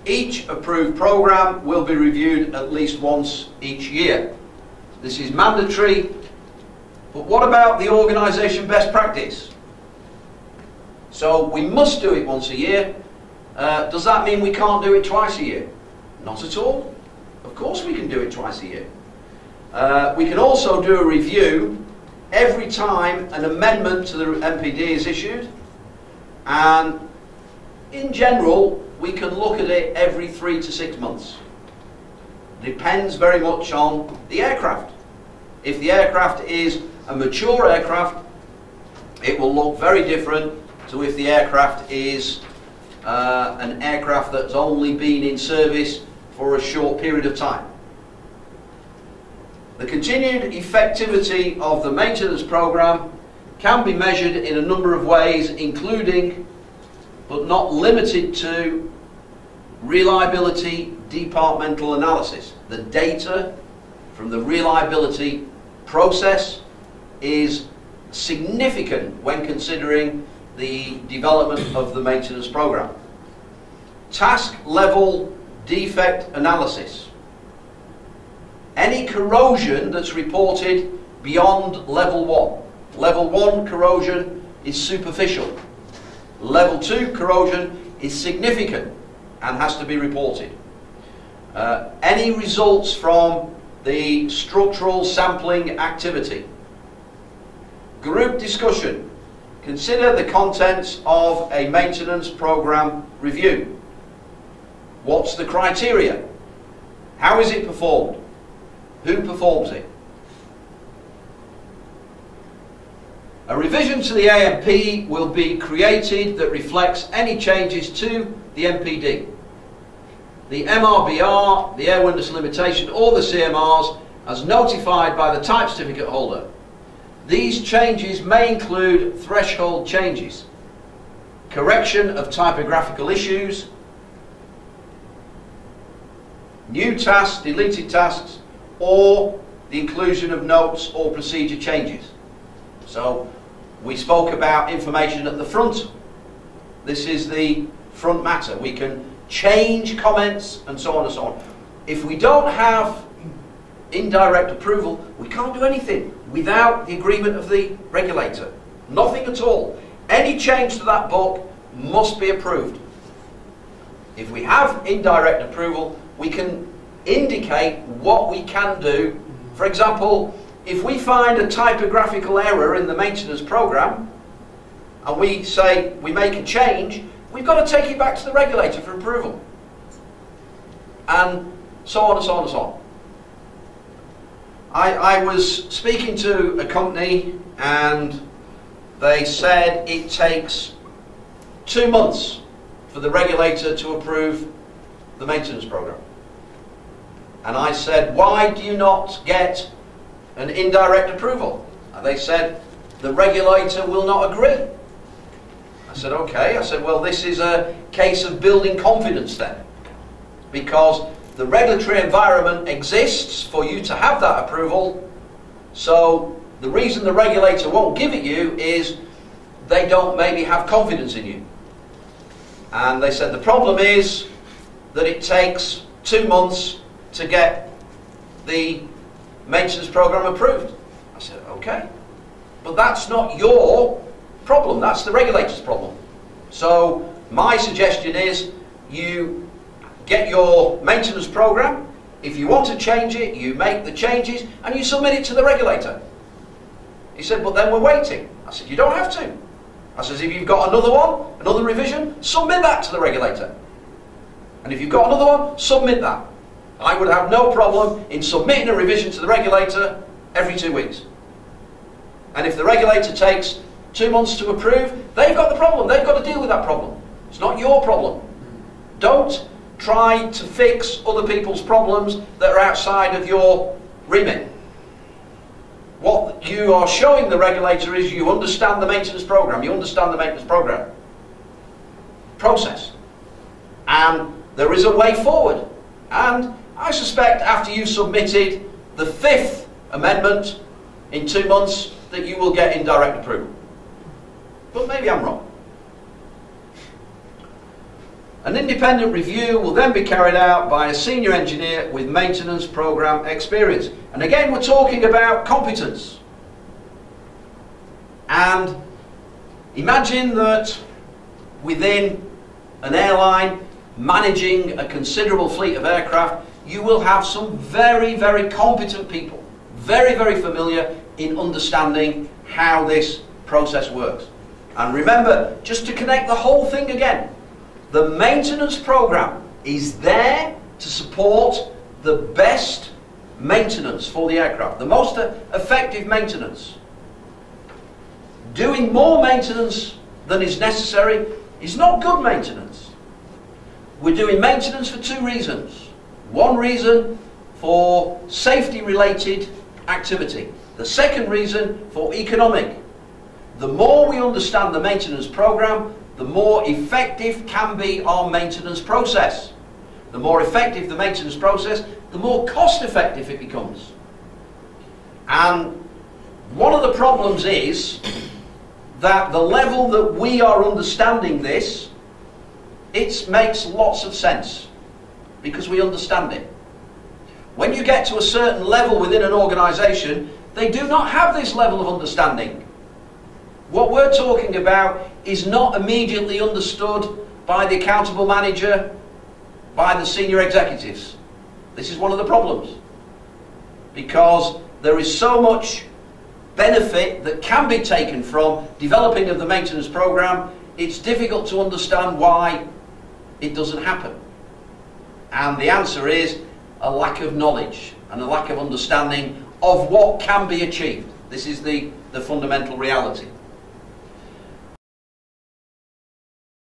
Each approved program will be reviewed at least once each year. This is mandatory, but what about the organisation best practice? So we must do it once a year. Does that mean we can't do it twice a year? Not at all. Of course we can do it twice a year. We can also do a review every time an amendment to the MPD is issued, and in general we can look at it every 3 to 6 months. Depends very much on the aircraft. If the aircraft is a mature aircraft, it will look very different to if the aircraft is an aircraft that's only been in service for a short period of time. The continued effectivity of the maintenance program can be measured in a number of ways, including but not limited to reliability departmental analysis. The data from the reliability process is significant when considering the development of the maintenance program. Task level defect analysis. Any corrosion that's reported beyond level 1. Level 1 corrosion is superficial. Level 2 corrosion is significant and has to be reported. Any results from the structural sampling activity. Group discussion. Consider the contents of a maintenance program review. What's the criteria? How is it performed? Who performs it? A revision to the AMP will be created that reflects any changes to the MPD. The MRBR, the airworthiness limitation, or the CMRs as notified by the type certificate holder. These changes may include threshold changes, correction of typographical issues, new tasks, deleted tasks, or the inclusion of notes or procedure changes. So we spoke about information at the front. This is the front matter. We can change comments and so on and so on. If we don't have indirect approval, we can't do anything without the agreement of the regulator. Nothing at all. Any change to that book must be approved. If we have indirect approval, we can indicate what we can do. For example, if we find a typographical error in the maintenance program and we say we make a change, we've got to take it back to the regulator for approval. And so on and so on and so on. I was speaking to a company and they said it takes 2 months for the regulator to approve the maintenance program. And I said, why do you not get an indirect approval? And they said, the regulator will not agree. I said, okay. I said, well, this is a case of building confidence then. Because the regulatory environment exists for you to have that approval. So the reason the regulator won't give it you is they don't maybe have confidence in you. And they said the problem is that it takes 2 months to get the maintenance program approved. I said, okay. But that's not your problem, that's the regulator's problem. So my suggestion is you get your maintenance program. If you want to change it, you make the changes and you submit it to the regulator. He said, but then we're waiting. I said, you don't have to. I said, if you've got another one, another revision, submit that to the regulator. And if you've got another one, submit that. I would have no problem in submitting a revision to the regulator every 2 weeks. And if the regulator takes 2 months to approve, they've got the problem. They've got to deal with that problem. It's not your problem. Don't try to fix other people's problems that are outside of your remit. What you are showing the regulator is you understand the maintenance program. You understand the maintenance program process. And there is a way forward. And I suspect after you've submitted the 5th amendment in 2 months that you will get indirect approval. But maybe I'm wrong. An independent review will then be carried out by a senior engineer with maintenance program experience. And again, we're talking about competence. And imagine that within an airline managing a considerable fleet of aircraft, you will have some very, very competent people, very, very familiar in understanding how this process works. And remember, just to connect the whole thing again, the maintenance program is there to support the best maintenance for the aircraft, the most effective maintenance. Doing more maintenance than is necessary is not good maintenance. We're doing maintenance for two reasons. One reason for safety-related activity. The second reason for economic. The more we understand the maintenance program, the more effective can be our maintenance process. The more effective the maintenance process, the more cost-effective it becomes. And one of the problems is that the level that we are understanding this, it makes lots of sense because we understand it. When you get to a certain level within an organisation, they do not have this level of understanding. What we're talking about is not immediately understood by the accountable manager, by the senior executives. This is one of the problems, because there is so much benefit that can be taken from developing of the maintenance program. It's difficult to understand why it doesn't happen. And the answer is a lack of knowledge and a lack of understanding of what can be achieved. This is the fundamental reality.